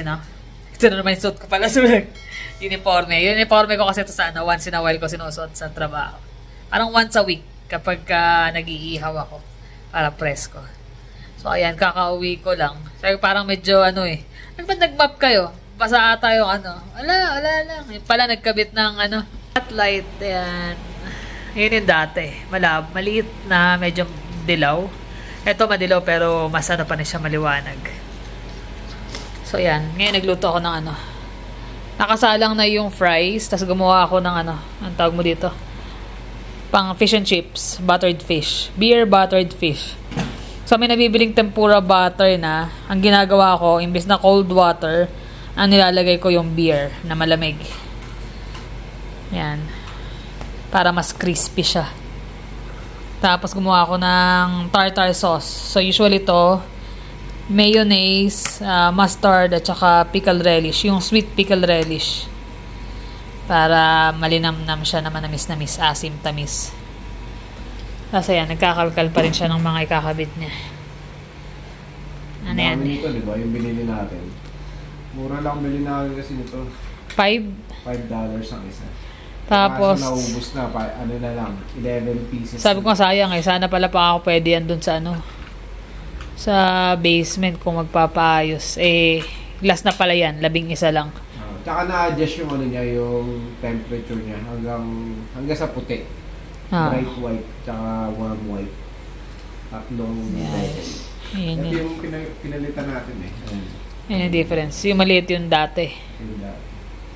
Ayun o. Ito na naman yung suit ko pala. Uniforme. Uniforme ko kasi ito sa once in a while ko sinusuot sa trabaho. Parang once a week kapag nag-iihaw ako para presko. So ayan, kakauwi ko lang. Sabi parang medyo ano nag-map kayo? Basa ata yung wala lang. Yung pala nagkabit ng spotlight. Ayan. Yun yung dati. Maliit na medyo dilaw. Ito madilaw pero mas pa na siya maliwanag. So, yan. Ngayon, nagluto ako ng nakasalang na yung fries. Tapos gumawa ako ng ang tawag mo dito? Pang fish and chips. Buttered fish. Beer buttered fish. So, may nabibiling tempura butter na. Ang ginagawa ko, imbis na cold water, ang nilalagay ko yung beer na malamig. Yan. Para mas crispy siya. Tapos, gumawa ako ng tartar sauce. So, usually to mayonnaise, mustard, at saka pickle relish. Yung sweet pickle relish. Para malinamnam siya na manamis-namis, asim-tamis. Kasi yan, nagkakalkal pa rin siya ng mga ikakabit niya. Ano yan? Ito, di ba? Yung binili natin. Mura lang bilhin natin kasi nito. $5 ang isa. Tapos, naubos na, na lang, 11 pieces. Sabi ko sayang sana pala pa ako pwede yan dun sa sa basement kung magpapaayos. Glass na pala yan, 11 lang. Tsaka na-adjust yung niya, yung temperature niya hanggang sa puti. Bright white, tsaka warm white. Tatlong level. Ito yung pinalitan natin Yan yung difference. Yung maliit yung dati.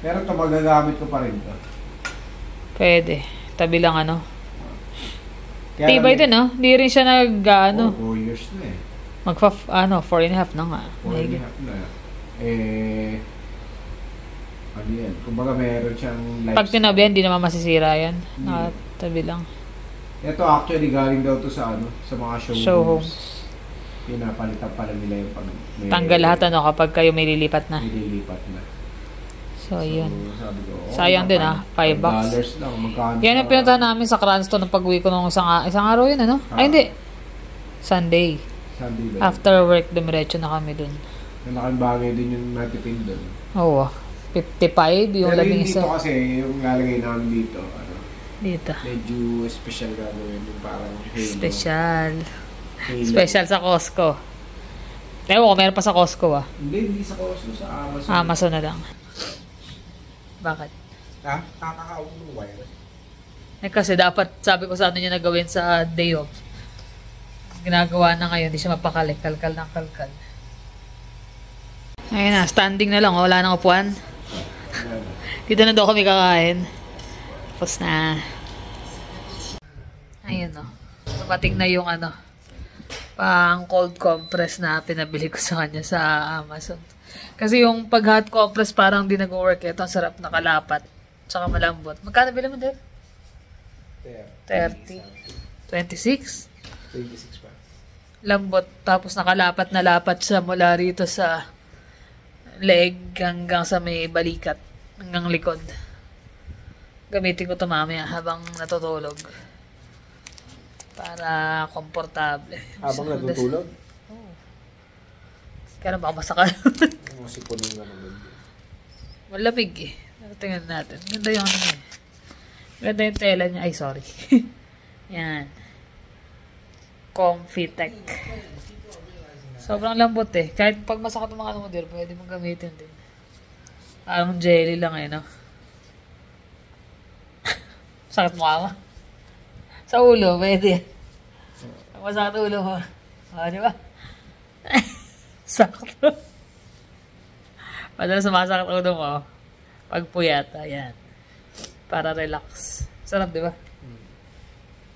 Pero ito magagamit ko pa rin to. Pwede. Tabi lang Tibay din Hindi rin siya 4 years na Magpa 4.5 na nga. 4.5 na. Ano yan? Kumbaga meron siyang lifespan. Pag tinabihan, di naman masisira yan. Nakatabi lang. Ito actually galing daw to sa mga showhomes. Pinapalitan pala nila yung tanggal lahat kapag kayo may lilipat na. So, yun. Sabi ko, sayang din $5. lang. Magkano? Yan yung pinuntahan namin sa Cranston nung pag-uwi ko nung isang araw yun, Ay, hindi. Sunday. After work, dumiretso na kami dun. Malaking bagay din yung natipid dun. Oo. 55 yung labing isa. Pero dito kasi, yung lalagay namin dito, dito. Medyo special gagawin. Yung parang halo. Special sa Costco. Ewan ko, meron pa sa Costco Hindi sa Costco, sa Amazon. Amazon na lang. Bakit? Kakakaw ng wire. Kasi dapat, sabi ko sa niya na gawin sa day off. Ginagawa na ngayon, hindi siya mapakali. Kalkal ng kalkal. Ayun na, standing na lang. Wala nang upuan. Dito na daw kami kakain. Tapos na. Ayun Dumating na yung pang cold compress na pinabili ko sa kanya sa Amazon. Kasi yung pag hot compress parang di nag-work. Ito ang sarap nakalapat. Tsaka malambot. Magkano bili mo din? 30. 26? 26 pa. Lambot. Tapos nakalapat na lapat siya mula rito sa leg hanggang sa may balikat. Hanggang likod. Gamitin ko ito mamaya habang natutulog. Para komportable. Habang natutulog? Oo. Kaya baka masakal. Sipunin ka naman. Malamig Tingnan natin. Ganda yung Ganda yung tela niya. Ay, sorry. Yan. Comfy Tech. Sobrang lambot Kahit pag masakit ang mga model, pwede mong gamitin din. Parang jelly lang Sakit mo ka? Sa ulo, pwede. Masakit ulo mo. Di ba? Sakto. Madalas sumasakit ulo mo. Pag puyat, ayan. Para relax. Sarap, di ba?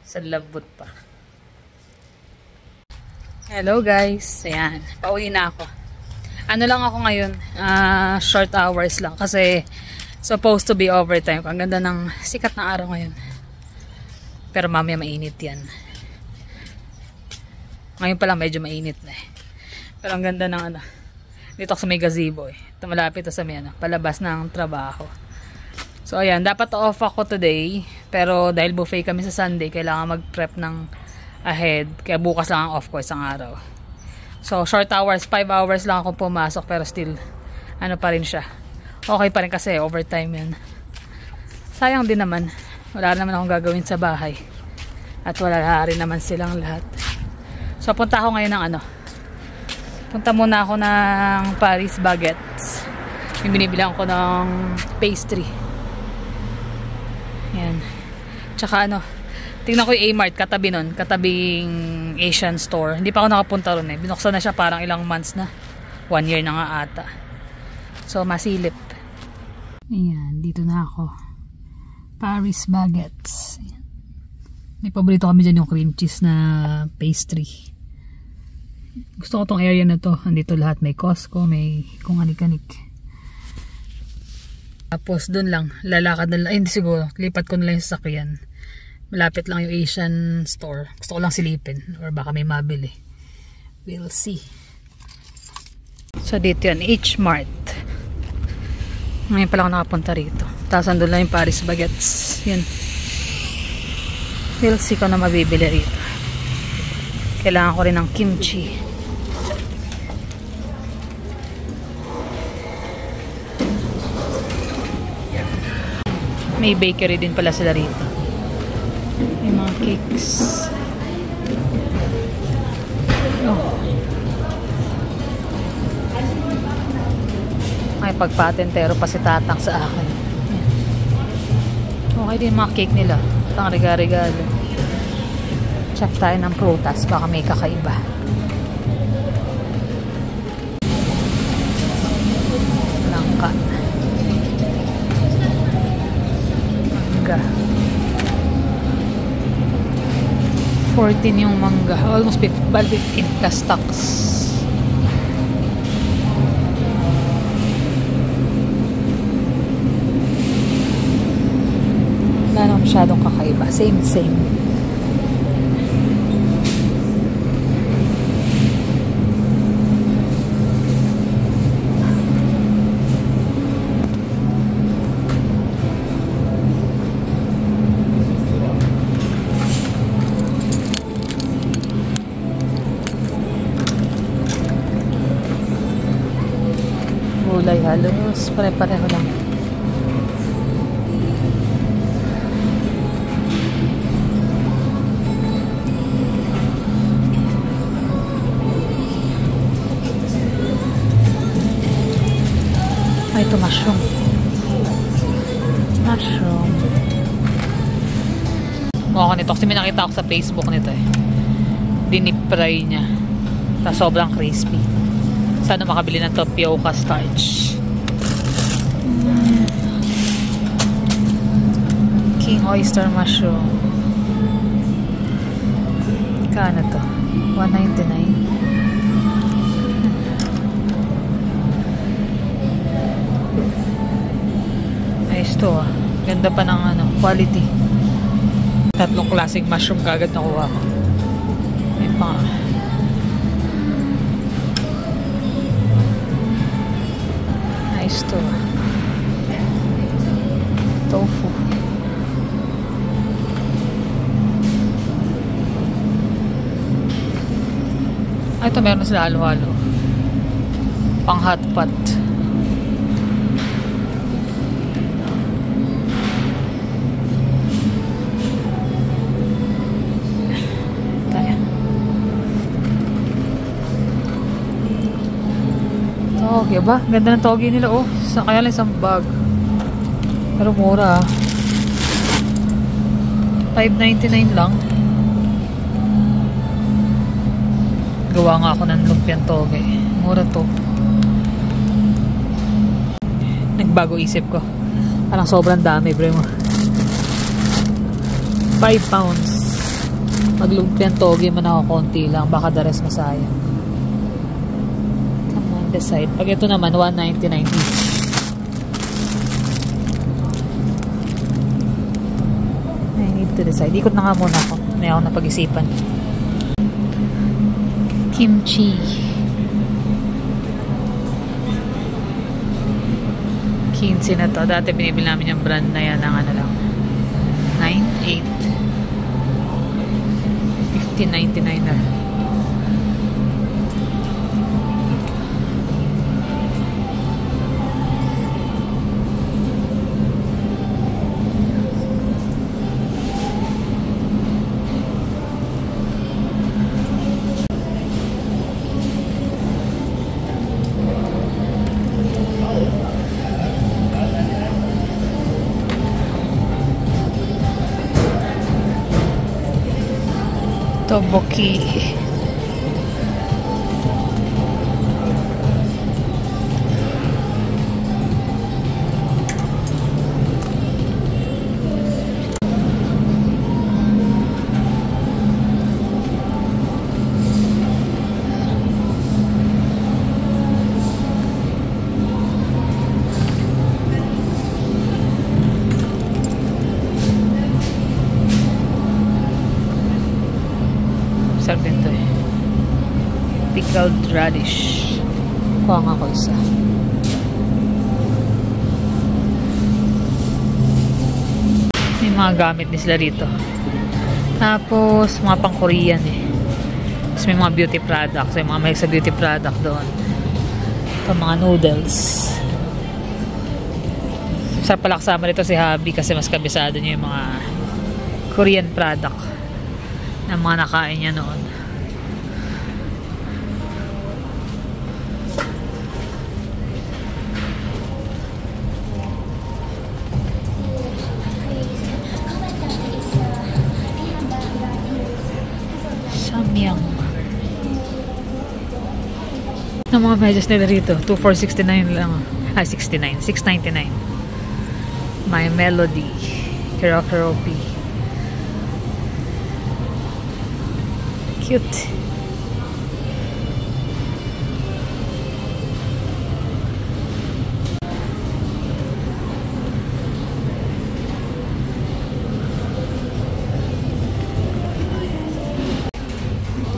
Sa lambot pa. Hello guys. Ayan. Pauwi na ako. Lang ako ngayon. Short hours lang. Kasi supposed to be overtime. Ang ganda ng sikat na araw ngayon. Pero mamaya mainit yan. Ngayon pa lang medyo mainit na Pero ang ganda ng dito sa may gazebo Ito malapit sa may palabas ng trabaho. So ayan, dapat off ako today. Pero dahil buffet kami sa Sunday, kailangan mag-prep ng ahead. Kaya bukas lang ang off ko isang araw. So short hours, 5 hours lang ako pumasok. Pero still, ano pa rin siya. Okay pa rin kasi overtime yan. Sayang din naman. Wala naman akong gagawin sa bahay. At wala rin naman silang lahat. So punta ako ngayon ng punta muna ako ng Paris Baguettes. Yung binibilang ko ng pastry. Yan. Tsaka tingnan ko yung A-Mart, katabi nun. Katabing Asian store. Hindi pa ako nakapunta ron eh. Binuksan na siya parang ilang months na. 1 year na nga ata. So masilip. Ayan, dito na ako. Paris Baguettes. Ayan. May paborito kami dyan yung cream cheese na pastry. Gusto ko tong area na to. Andito lahat. May Costco, may kung anik-anik. Tapos dun lang, lalakad na lang. Hindi siguro, lipat ko na lang yung sasakyan. Malapit lang yung Asian store. Gusto ko lang silipin. Or baka may mabili. We'll see. So dito yan, H-Mart. Ngayon pala ako nakapunta rito. Tapos andun lang yung Paris Baguettes. Yan. We'll see ko na mabibili rito. Kailangan ko rin ng kimchi. May bakery din pala sila rito. May mga cakes. Oh. May pagpatentero pa si Tatang sa akin. Okay din mga cake nila. Pang regalo. Check tayo ng prutas. Baka may kakaiba. Langka. Mangga. 14 yung mangga. Almost 15 plus tax. Wala naman masyadong kakaiba. Same. Gulay halos. Pare-pareho lang. Ay, ito mushroom. Mukha nito kasi may nakita ako sa Facebook nito eh. Dinip fry niya. Tapos sobrang crispy. Sana makabili ng tapioca starch. King oyster mushroom. Kano to? $1.99. Ayos to ah. Ganda pa ng quality. 3 klaseng mushroom kagad nakuha ko. May pang ayos to ah. Tofu. Ay, ito meron sila halo-halo. Pang hot pot. Toge ba? Ganda ng toge nila oh. Kaya lang isang bag. Pero mura ah. $5.99 lang. Gawa nga ako ng lumpiang toge. Mura to. Nagbago isip ko. Parang sobrang dami bro mo. 5 pounds. Pag lumpiang toge man ako konti lang. Baka the rest masayang. Side. Pag ito naman, $1.99 each. I need to decide. Ikot na nga muna ako. May ako napag-isipan. Kimchi. $15 na to. Dati binibili namin yung brand na yan ng lang. $9.8. $15.99 na. Tteokbokki. Sarap din to eh. Pickled radish. Kuha nga ko isa. May mga gamit din sila rito. Tapos, mga pang Korean eh. Tapos may mga beauty products. May mga may sa beauty product doon. Ito mga noodles. Sarap pala kasama rito si Habi kasi mas kabisado niya yung mga Korean product na mga nakain niya noon. Samyang. Ang mga medyas nila rito, 2,469 lang. Ay, 69. 699. My Melody. Karaoke. Cute.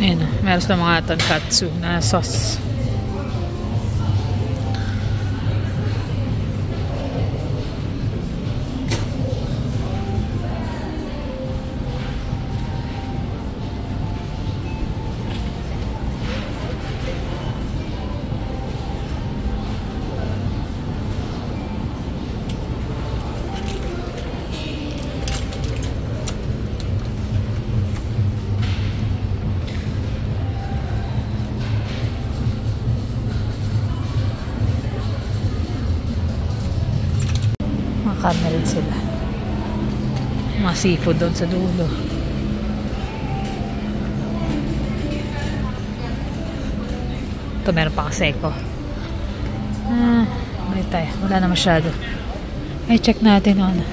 Ayan na. Meron sa mga tonkatsu na sauce. Karne rin sila. Mga seafood doon sa dulo. Ito meron pa kaseko. Balik tayo. Wala na masyado. Ay, check natin ano.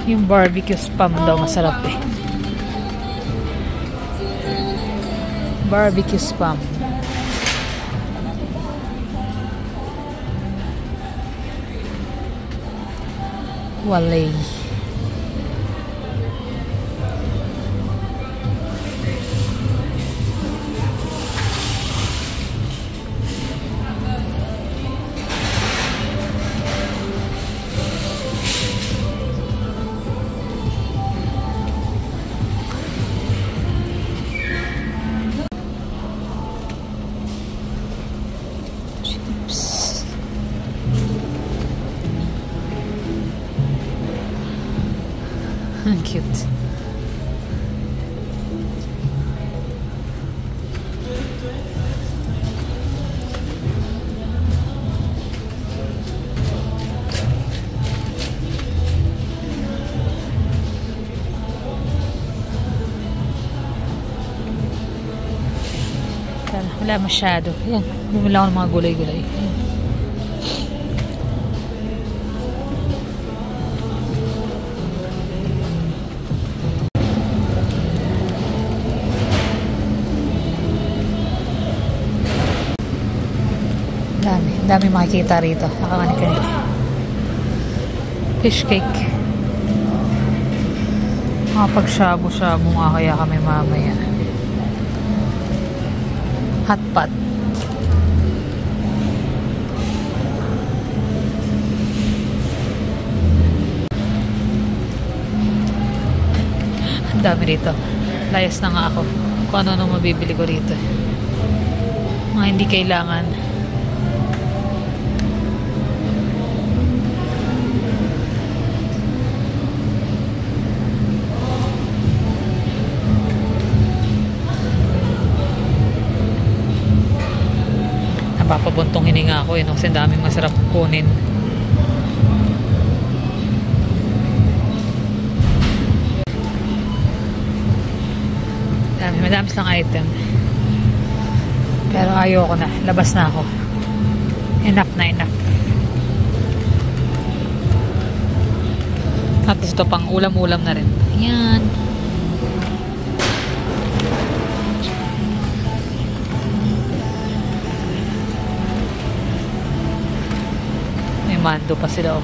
Yung barbecue spam daw masarap eh. Barbecue spam. Walay. Ang cute. Wala masyado. Yan. Bumili ako ng mga gulay-gulay. Dami makikita rito. Nakakanik-kanik. Fish cake. Makapag-shabu-shabu nga kaya kami mamaya. Hot pot. Ang dami rito. Layas na nga ako. Kung ano mabibili ko rito. Mga hindi kailangan. Napapabuntong hininga ako eh, no? Kasi daming masarap kunin. Madami lang item. Pero ayoko na. Labas na ako. Enough na enough. At least ito pang ulam-ulam na rin. Ayan. May mando pa sila.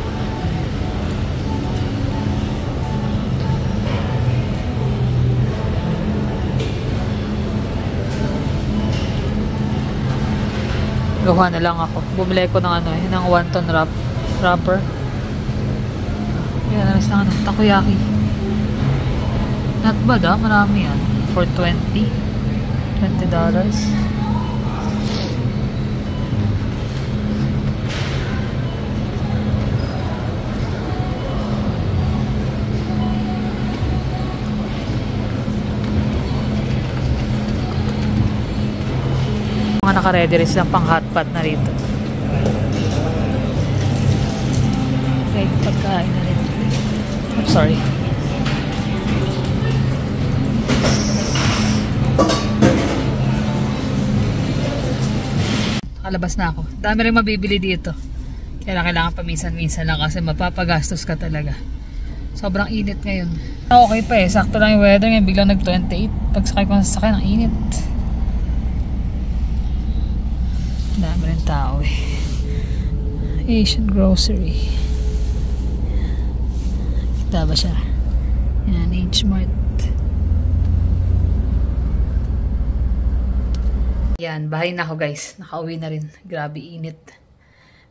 Gawa na lang ako. Bumili ko ng ng wonton wrapper. Yan, namis lang takoyaki. Not bad marami yan. For $20. Mga naka-ready rin silang pang hotpot na rito. Okay, pagkain na rin. I'm sorry. Nakalabas na ako. Dami rin mabibili dito. Kaya kailangan paminsan-minsan lang kasi mapapagastos ka talaga. Sobrang init ngayon. Okay pa sakto lang yung weather ngayon. Biglang nag-28. Pagsakay ko sa sakay ng init. Dami rin tao Asian grocery. Kita ba siya? Yan, H-Mart. Yan, bahay na ako guys. Nakauwi na rin. Grabe init.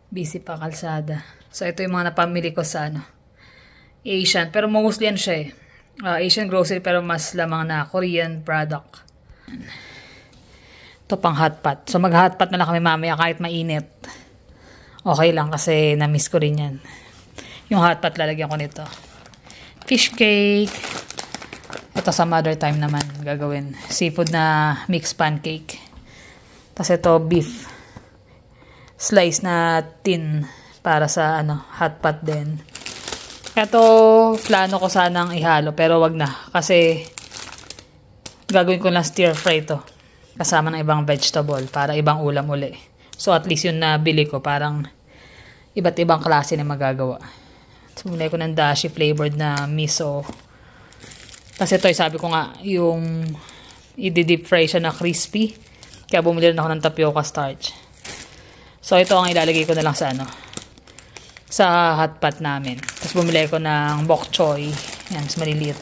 Busy pa kalsada. So ito yung mga napamili ko sa Asian. Pero mostly yan siya Asian grocery pero mas lamang na Korean product. Ito pang hotpot. So mag-hotpot na lang kami mamaya kahit mainit. Okay lang kasi na-miss ko rin yan. Yung hotpot lalagyan ko nito. Fish cake. Ito some other time naman gagawin. Seafood na mixed pancake. Tapos ito beef. Slice na tin para sa hotpot din. Ito plano ko sanang ihalo pero wag na. Kasi gagawin ko lang stir fry ito. Kasama ng ibang vegetable para ibang ulam uli. So at least yung nabili ko parang iba't ibang klase na magagawa. Sumulay ko ng dashi flavored na miso. Kasi ito sabi ko nga yung i-deep fry siya na crispy. Kaya bumili rin ako ng tapioca starch. So ito ang ilalagay ko na lang sa sa hotpot namin. Tapos bumili ko ng bok choy. Yan, mas maliliit.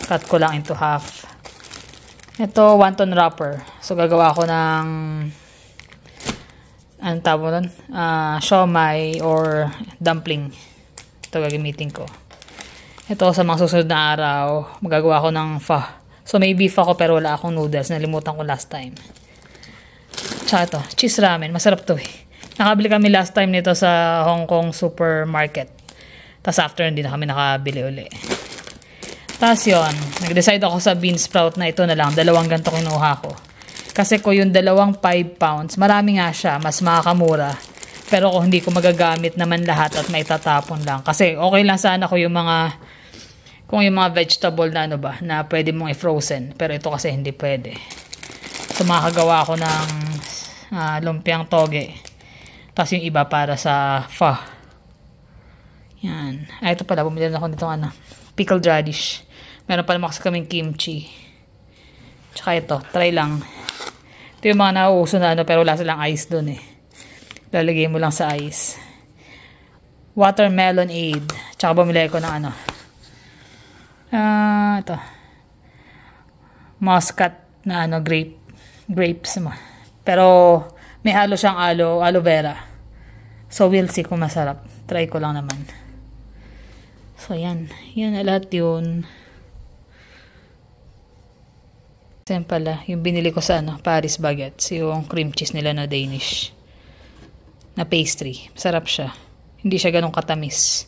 Cut ko lang into half. Ito, wonton wrapper. So, gagawa ko ng anong tawag nun? Siomai or dumpling. Ito gagamitin ko. Ito, sa mga susunod na araw, magagawa ko ng pho. So, may beef ako pero wala akong noodles. Nalimutan ko last time. Tsaka ito, cheese ramen. Masarap to Nakabili kami last time nito sa Hong Kong supermarket. Tapos after, hindi na kami nakabili uli. Tapos yun, nag-decide ako sa bean sprout na ito na lang. 2 ganito kinuha ko. Kasi ko yung 5 pounds, marami nga siya, mas makakamura. Pero kung hindi ko magagamit naman lahat at maitatapon lang. Kasi okay lang sana ko yung mga vegetable na na pwede mong i-frozen. Pero ito kasi hindi pwede. So makagawa ako ng lumpiang toge. Tapos yung iba para sa pho. Yan. Ito pala, bumili na ako nitong pickled radish. Meron pa naman kasi kaming kimchi. Tsaka ito, try lang. Ito yung mga nauuso na pero wala silang ice dun Lalagay mo lang sa ice. Watermelon aid. Tsaka bumili ko ng ito. Muscat na grapes mo. Pero may halo siyang aloe vera. So we'll see kung masarap. Try ko lang naman. So, yan. Yan na lahat yun. Yan pala, yung binili ko sa Paris Baguettes. Yung cream cheese nila na Danish. Na pastry. Sarap siya. Hindi siya ganun katamis.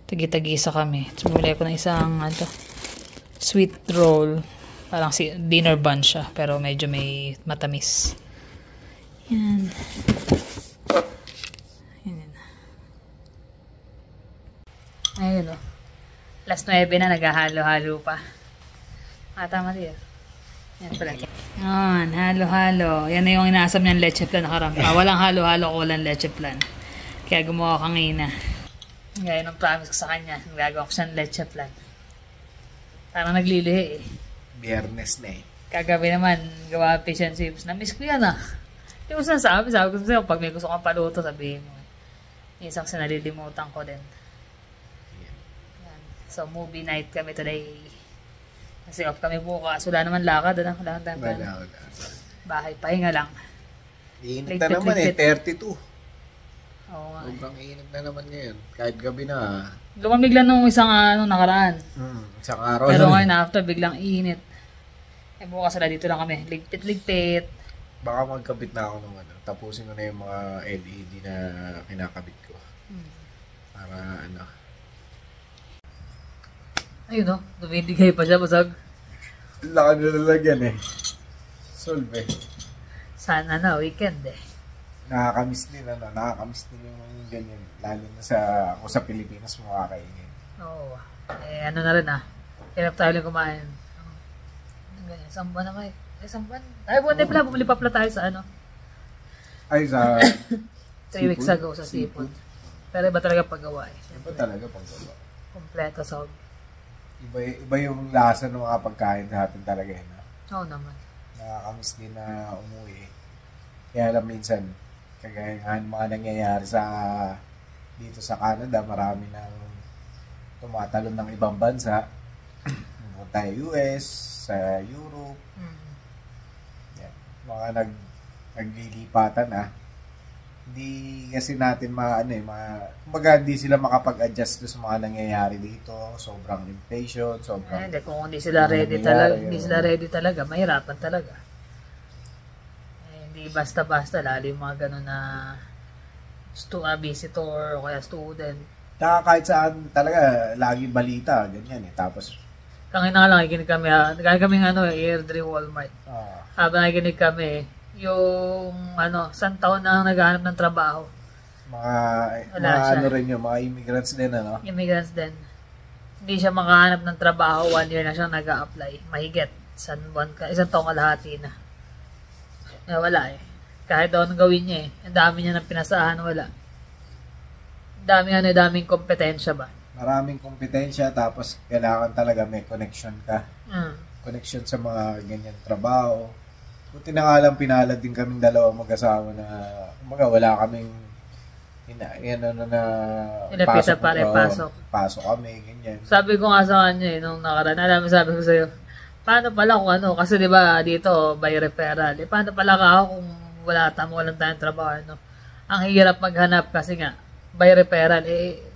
Tagi-tagisa kami. So, bumili ko ng isang sweet roll. Parang dinner bun siya. Pero medyo may matamis. Yan. Ayun Last 9 na naghahalo-halo pa. Tama din. Yan pala. Yan, halo-halo. Yan na yung inaasam niyang leche plan nakarang. Walang halo-halo ko, walang leche plan. Kaya gumawa ko kanina. Gaya ng promise ko sa kanya. Gagawa ko siyang leche plan. Parang naglilihi eh. Biyernes na eh. Kagabi naman, gawa fish and chips. Na-miss ko yan ah. Hindi mo sinasabi. Sabi ko sa'yo, pag may gusto kang paluto, sabihin mo. Isang sinalilimutan ko din. Yan. So, movie night kami today. Kasi off kami bukas. Wala naman lakad. Wala naman tayo. Bahay, pahinga lang. Init na naman eh, 32. Oo nga. Sobrang init na naman ngayon. Kahit gabi na. Lumamig lang nung isang nakaraan. Isang araw. Pero ngayon after, biglang init. Eh bukas wala dito lang kami. Ligpit-ligpit. Baka magkabit na ako ng tapusin ko na yung mga LED na kinakabit ko. Para ano. Ayun no, dumidigay pa siya, basag. Laka nilalagyan eh. Solve eh. Sana na, weekend eh. Nakakamiss din yung ganyan. Lalo na ako sa Pilipinas makakainin. Oo. Eh ano na rin hirap tayo lang kumain. Ganyan, samban na kayo. Samban. Ay, buwan din pala, bumili pa pala tayo sa Ay, sa 3 weeks ago sa seafood. Pero iba talaga paggawa eh. Iba talaga paggawa. Kompleto sa Iba yung lasa ng mga pagkain natin talaga yun. Oo naman. Nakakamiss din na umuwi. Kaya alam minsan, kagaya ng mga nangyayari dito sa Canada, marami nang tumatalon ng ibang bansa. Punta US, sa Europe. Yan. Mga naglilipatan Hindi kasi natin kumbaga hindi sila makapag-adjust sa mga nangyayari dito. Sobrang inflation, sobrang... Kung hindi sila ready talaga, mahirapan talaga. Hindi basta-basta, lalo yung mga gano'n na visitor o kaya student. Kahit saan talaga, lagi balita, ganyan eh. Tapos... Kangina lang, nakikinig kami Airdrie Walmart. Habang nakikinig kami, yung isang taon na naghahanap ng trabaho. Mga immigrants din, Immigrants din. Hindi siya makahanap ng trabaho, 1 year na siyang nag-a-apply. Mahigit. Isang taong kalahati na. Wala eh. Kahit daw anong gawin niya Ang dami niya ng pinasahan, wala. Daming kompetensya ba? Maraming kompetensya, tapos kailangan talaga may connection ka. Connection sa mga ganyan trabaho. Buti na nga lang pinalad din kaming dalawa mag-asawa na wala kaming pasok kami, ganyan. Sabi ko nga sa kanya nung nakaraan, sabi ko sa'yo, paano pala kung kasi di ba dito by referral, paano pala kung walang tayong trabaho, Ang hirap maghanap kasi nga, by referral,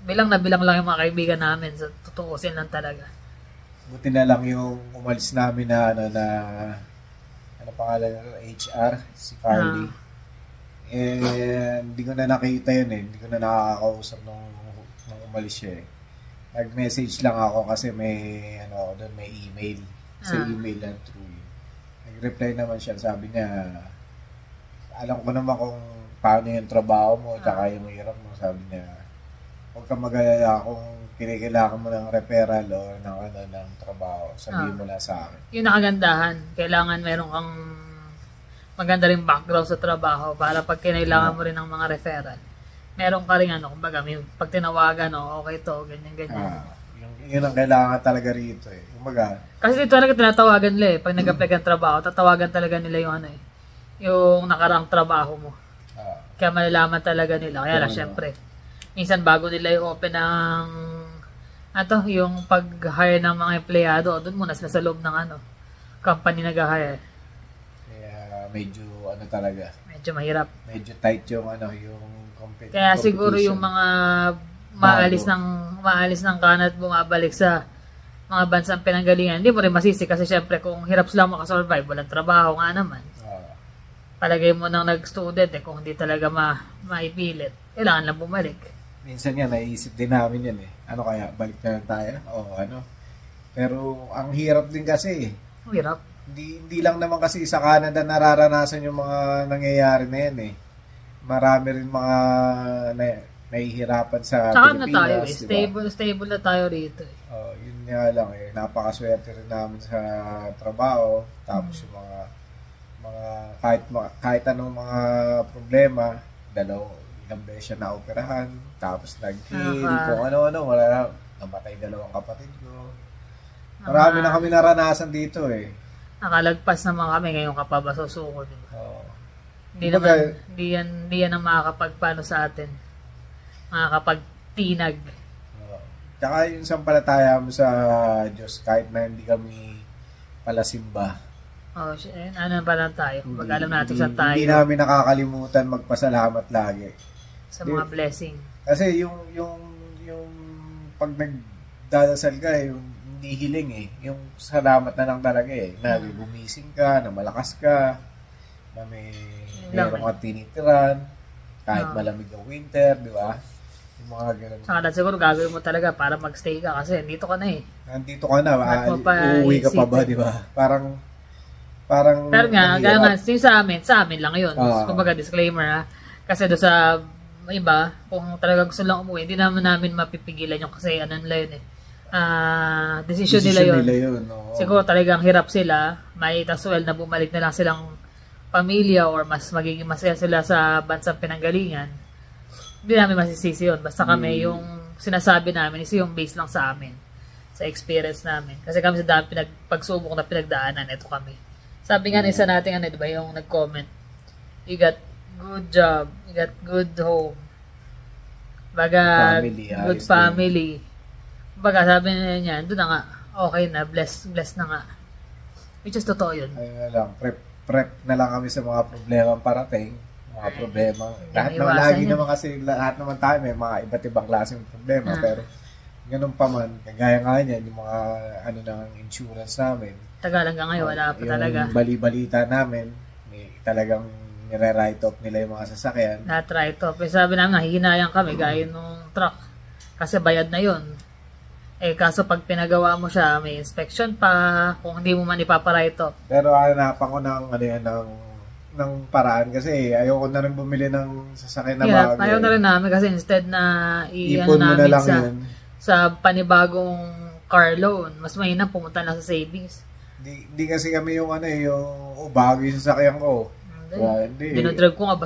bilang na bilang lang yung mga kaibigan namin, sa tutuusin lang talaga. Buti na lang yung umalis namin na pangalan HR, si Carly. Hindi ko na nakita yun Hindi ko na nakakausap nung umalis siya Nag-message lang ako kasi may doon may email. Sa email lang through yun. Nag-reply naman siya. Sabi niya, alam ko naman kung paano yung trabaho mo tsaka yung hirap mo. Sabi niya, huwag kang mag-alala kung kailangan mo ng referral o ng trabaho, sabihin mo lang sa akin. Yung nakagandahan, kailangan meron kang maganda rin background sa trabaho para pag kinailangan mo rin ng mga referral. Meron ka rin kumbaga, pag tinawagan, okay to, ganyan. Yun ang kailangan talaga rito Kumbaga, kasi dito talaga tinatawagan nila pag nag-apply kang trabaho, tatawagan talaga nila yung yung nakaraang trabaho mo. Kaya malalaman talaga nila. Kaya lang, syempre, minsan bago nila yung open ng yung pag-hire ng mga empleyado, doon muna sila sa loob ng company nag-hire. Kaya medyo talaga. Medyo mahirap. Medyo tight yung yung competition. Kaya siguro yung mga maalis ng Canada at bumabalik sa mga bansang pinanggalingan, hindi mo rin masisi kasi syempre kung hirap sila makasurvive, walang trabaho nga naman. Palagay mo nang nag-student kung hindi talaga maipilit, kailangan lang bumalik. Minsan yan, naiisip din namin yan Ano kaya, balik na lang tayo? Pero ang hirap din kasi Hirap? Hindi lang naman kasi sa Canada nararanasan yung mga nangyayari na yan Marami rin mga nahihirapan sa Tsaka Pilipinas. na tayo eh. Stable na tayo rito eh. Yun nga lang eh. Napakaswerte rin namin sa trabaho. Tapos yung kahit anong mga problema, ilang beses siya na-operahan. Tapos nag-heal, kung ano-ano. Wala, namatay 2 kapatid ko. Marami na kami naranasan dito eh. Nakalagpas naman kami ngayon ka pa ba susuko, di ba? Hindi yan ang makakapagpano sa atin. Makakapagtinag. Tsaka yung sampalataya mo sa Diyos kahit na hindi kami palasimba. Ano pa lang tayo? Alam natin saan tayo. Hindi namin nakakalimutan magpasalamat lagi. Sa mga blessing. Kasi yung pag nagdadasal ka, yung hindi hiling eh. Yung salamat na lang talaga eh. Na gumising ka, na malakas ka, na meron kang tinitiran, kahit malamig ang winter, di ba? Yung mga ganun. Saka siguro gagawin mo talaga para magstay ka kasi nandito ka na eh. Nandito ka na, uuwi ka pa ba, di ba? Parang pero nga, sa amin lang yun. Kumbaga disclaimer ha. Kasi doon sa iba, kung talaga gusto lang umuwi, hindi namin mapipigilan yung kasi ano nila yun eh. Decision nila yun. Siguro talagang hirap sila, may taswel na bumalik na lang silang pamilya or mas magiging masaya sila sa bansang pinanggalingan. Hindi namin masisisi yun. Basta kami yung sinasabi namin is yung base lang sa amin, sa experience namin. Kasi kami sa dami pagsubok na pinagdaanan, ito kami. Sabi nga isa natin ano, diba, yung nag-comment, you got good job, you got good home, baga good family. Baga sabi niya, doon na nga, okay na, bless na nga. Which is totoo yun. Ayun na lang, prep na lang kami sa mga problema parating. Mga problema. Lagi naman kasi, lahat naman tayo may mga iba't ibang klaseng problema. Pero, ganun pa man, kagaya nga niyan, yung mga ng insurance namin. Tagal hanggang ngayon, wala pa talaga. Yung bali-balita namin, talagang nire-write off nila yung mga sasakyan. Lahat write off. Sabi namin, nahihinayang kami, gaya nung truck. Kasi bayad na yun. Kaso pag pinagawa mo siya, may inspection pa, kung hindi mo man ipapa-write off. Pero hanapan ko ng paraan kasi ayoko na rin bumili ng sasakyan na bago. Ayaw na rin namin kasi instead na ipon mo na lang sa panibagong car loan, mas mahina pumunta lang sa savings. Di kasi kami yung bago yung sasakyan ko. Dinodrive ko nga,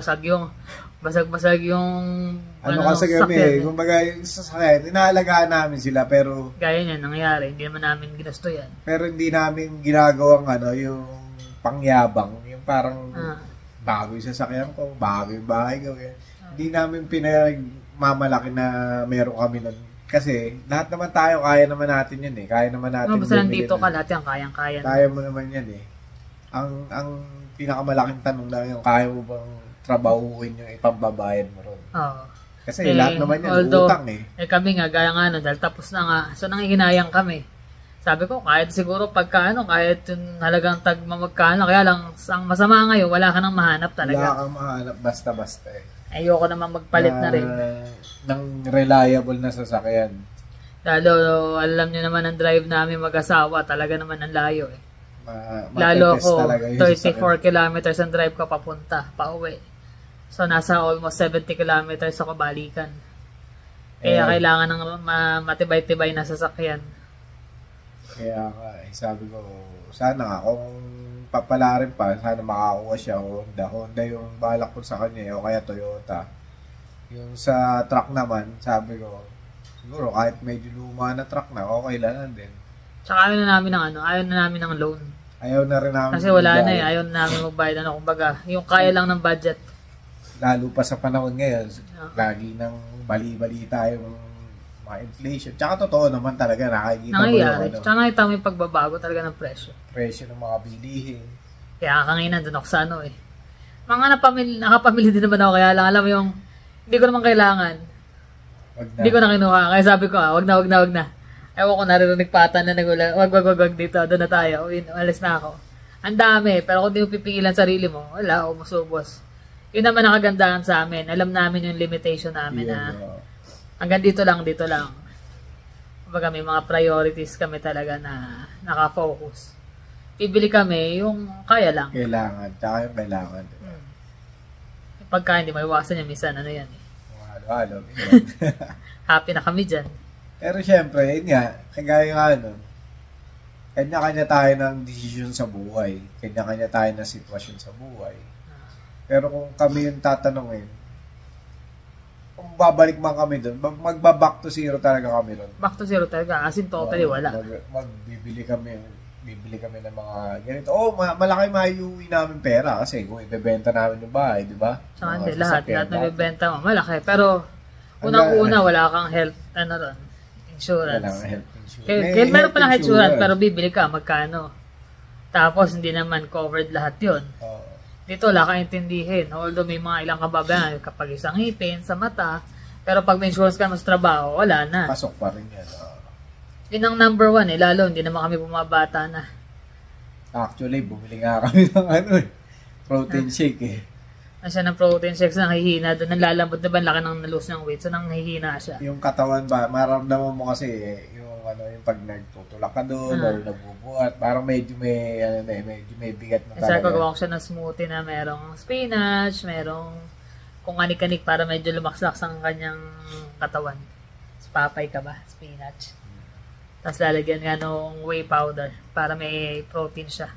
basag-basag yung kasi kami, kumbaga yung sasakyan, inaalagaan namin sila pero gaya niyan nangyari, hindi naman namin ginusto yan. Pero hindi namin ginagawang yung pangyabang, yung parang bago yung sasakyan ko, bago yung bahay ko. Hindi namin pinagmamalaki na meron kami nun. Kasi lahat naman tayo, kaya naman natin yun eh. Kaya naman natin. Basta nandito ka, lahat yan, kayang-kaya. Kaya mo naman yan eh. Ang pinakamalaking tanong lang yung kaya mo bang trabahuin yung ipambabayad mo ron. Kasi lahat naman yan, utang eh. Kami nga, gaya nga dahil tapos na nga. So, nangihinayang kami. Sabi ko, kahit siguro kahit yung halagang magkano, kaya lang, ang masama ngayon, wala ka nang mahanap talaga. Wala kang mahanap, basta-basta eh. Ayoko naman magpalit na rin. Ng reliable na sasakyan. Lalo, alam nyo naman ang drive namin mag-asawa, talaga naman ang layo eh. Lalo ako, 34 kilometers ang drive ko papunta, pauwi. So, nasa almost 70 kilometers ako balikan. Kaya kailangan ng matibay-tibay na sasakyan. Kaya sabi ko, sana nga, kung papalarin pa, sana makakuha siya Honda yung balak ko sa kanya o kaya Toyota. Yung sa truck naman, sabi ko, siguro kahit medyo luma na truck na, okay lang din. Tsaka ayaw na namin ng loan. Ayaw na rin namin. Kasi wala na eh, ayaw na namin magbayad kumbaga, yung kaya lang ng budget. Lalo pa sa panahon ngayon, lagi nang bali-balita yung mga inflation. Tsaka totoo naman talaga, nakikita mo yung Tsaka nakita mo yung pagbabago talaga ng presyo. Presyo ng mga bilihin. Kaya kanina doon ako sa mga nakapamili din naman ako, kaya lang alam mo yung hindi ko naman kailangan. Hindi ko na kinuha. Kaya sabi ko, wag na. Ewan ko, naririnig pata na nagulang, wag dito, doon na tayo. Alis na ako. Ang dami, pero kung di mo pipigilan sarili mo, wala, umusubos. Yun naman nakagandahan sa amin. Alam namin yung limitation namin na hanggang dito lang. Kumbaga may mga priorities kami talaga na nakafocus. Bibili kami yung kaya lang. Kailangan, tsaka yung kailangan. Pagka hindi maiwasan yan, minsan yan eh. Mahal. halo-halo. Happy na kami dyan. Pero syempre, yun nga, kagaya nga kanya-kanya tayo ng decision sa buhay. Kanya-kanya tayo ng sitwasyon sa buhay. Pero kung kami yung tatanungin, kung babalik man kami doon, magba-back to zero talaga kami doon. Back to zero talaga, as in totally wala. Bibili kami ng mga ganito. Malaki maiuwi namin pera kasi kung ibebenta namin yung bahay, di ba? Saka hindi, lahat na ibebenta mo, malaki. Pero, unang-una, wala kang health, insurance. Walang health insurance. Kaya meron pa ng health insurance, pero bibili ka, magkano? Tapos, hindi naman covered lahat yun. Dito, wala kang intindihin. Although may mga ilang kababayan, kapag isang ngipin sa mata, pero pag may insurance ka sa trabaho, wala na. Pasok pa rin yan. Yun ang number one lalo, hindi naman kami bumabata na. Actually, bumili nga kami ng protein shake Siya ng protein shakes, nanghihina doon, nalalambot na ba, laki ng nalose ng weight, so nanghihina siya. Yung katawan ba, maramdaman mo kasi yung pag nagtutulak ka doon or nagbubuhat, parang medyo may bigat na talaga. Kasi gagawa ko siya ng smoothie na merong spinach, merong kung anik-anik para medyo lumaks-laks ang kanyang katawan. Papay ka ba? Spinach. Tapos lalagyan nga nung whey powder para may protein siya.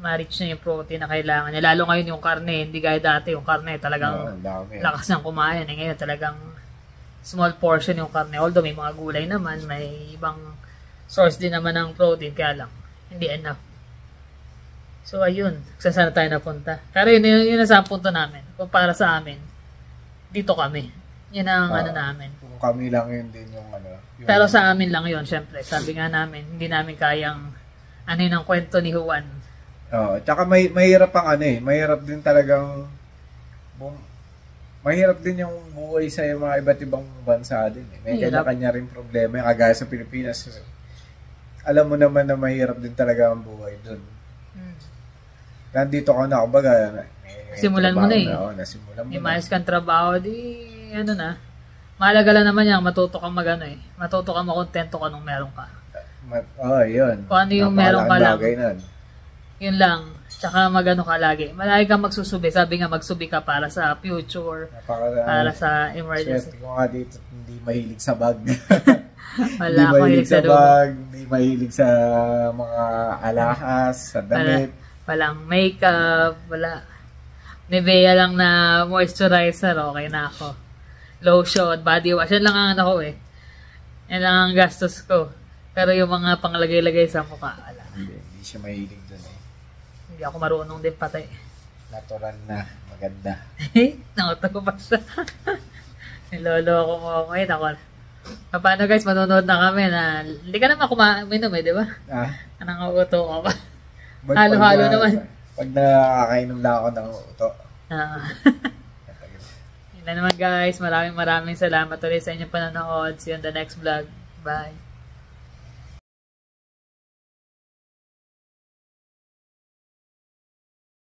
Ma-reach na yung protein na kailangan niya. Lalo ngayon yung karne, hindi gaya dati yung karne talagang lakas ng kumain. Ngayon talagang small portion yung karne. Although may mga gulay naman, may ibang source din naman ng protein, kaya lang hindi enough. So ayun, saan tayo napunta. Pero yun nasa punto namin. Kung para sa amin, dito kami. Yun ang namin. Kung kami lang yun din yung Pero sa amin lang yun, syempre. Sabi nga namin, hindi namin kayang yun ang kwento ni Juan. Tsaka mahirap ang mahirap din talagang mahirap din yung buhay sa mga iba't ibang bansa din. May kanya-kanya rin problema. Kagaya sa Pilipinas, alam mo naman na mahirap din talaga ang buhay doon. Nandito ka na, kumbaga, simulan mo na nasimulan mo may maayos kang trabaho, mahalaga lang naman yan, matuto kang matuto kang makontento ka nung meron ka. Yun. Kung ano yung meron ka lang. Yun lang. Tsaka ka lagi. Malagi kang magsusubi. Sabi nga, magsubi ka para sa future. Para sa emergency. Swerte ko nga dito, hindi mahilig sa bag. Wala akong mahilig sa bag. Hindi mahilig sa mga alahas, sa damit. Walang makeup. Wala. Nivea lang na moisturizer. Okay na ako. Lotion, body wash. Yan lang ang yan lang ang gastos ko. Pero yung mga panglagay-lagay sa mukha, wala. Hindi siya mahilig doon Hindi ako marunong din patay. Natural na, maganda. Nakatago pa siya. Nilolo ako mo ako. Paano guys, manonood na kami na hindi ka naman kuminom di ba? Anong uto ka pa? Halo-halo naman. Pag nakakainom lang ako ng uto. Yun na naman guys, maraming salamat ulit sa inyong panonood. See you on the next vlog. Bye.